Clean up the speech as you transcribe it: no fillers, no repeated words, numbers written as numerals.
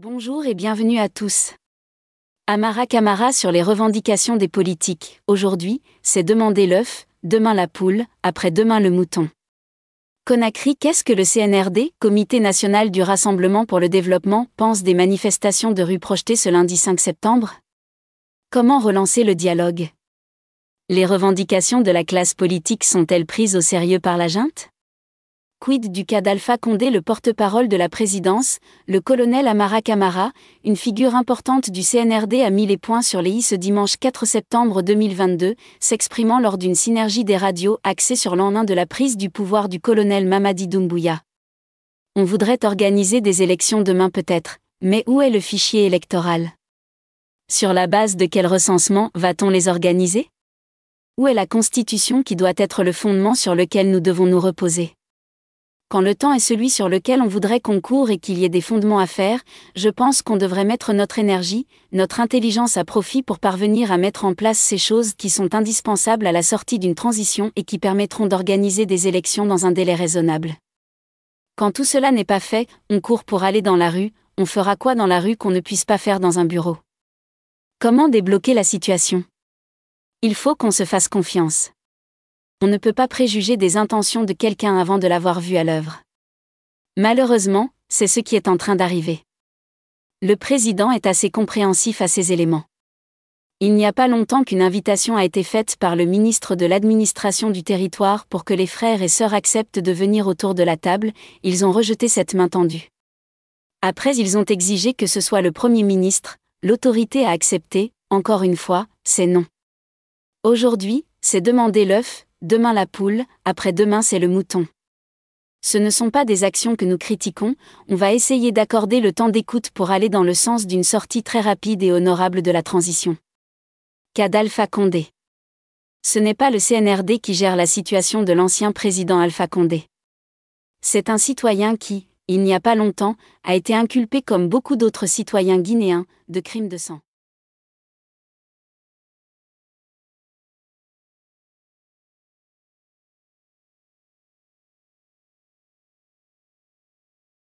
Bonjour et bienvenue à tous. Amara Camara sur les revendications des politiques. Aujourd'hui, c'est demander l'œuf, demain la poule, après-demain le mouton. Conakry, qu'est-ce que le CNRD, Comité national du Rassemblement pour le développement, pense des manifestations de rue projetées ce lundi 5 septembre? Comment relancer le dialogue? Les revendications de la classe politique sont-elles prises au sérieux par la junte? Quid du cas d'Alpha Condé? Le porte-parole de la présidence, le colonel Amara Camara, une figure importante du CNRD, a mis les points sur les i ce dimanche 4 septembre 2022, s'exprimant lors d'une synergie des radios axée sur l'an 1 de la prise du pouvoir du colonel Mamadi Doumbouya. On voudrait organiser des élections demain peut-être, mais où est le fichier électoral? Sur la base de quel recensement va-t-on les organiser? Où est la Constitution qui doit être le fondement sur lequel nous devons nous reposer? Quand le temps est celui sur lequel on voudrait qu'on court et qu'il y ait des fondements à faire, je pense qu'on devrait mettre notre énergie, notre intelligence à profit pour parvenir à mettre en place ces choses qui sont indispensables à la sortie d'une transition et qui permettront d'organiser des élections dans un délai raisonnable. Quand tout cela n'est pas fait, on court pour aller dans la rue. On fera quoi dans la rue qu'on ne puisse pas faire dans un bureau? Comment débloquer la situation? Il faut qu'on se fasse confiance. On ne peut pas préjuger des intentions de quelqu'un avant de l'avoir vu à l'œuvre. Malheureusement, c'est ce qui est en train d'arriver. Le président est assez compréhensif à ces éléments. Il n'y a pas longtemps qu'une invitation a été faite par le ministre de l'Administration du territoire pour que les frères et sœurs acceptent de venir autour de la table. Ils ont rejeté cette main tendue. Après, ils ont exigé que ce soit le Premier ministre. L'autorité a accepté. Encore une fois, c'est non. Aujourd'hui, c'est demander l'œuf, demain la poule, après-demain c'est le mouton. Ce ne sont pas des actions que nous critiquons, on va essayer d'accorder le temps d'écoute pour aller dans le sens d'une sortie très rapide et honorable de la transition. Cas d'Alpha Condé. Ce n'est pas le CNRD qui gère la situation de l'ancien président Alpha Condé. C'est un citoyen qui, il n'y a pas longtemps, a été inculpé comme beaucoup d'autres citoyens guinéens, de crimes de sang.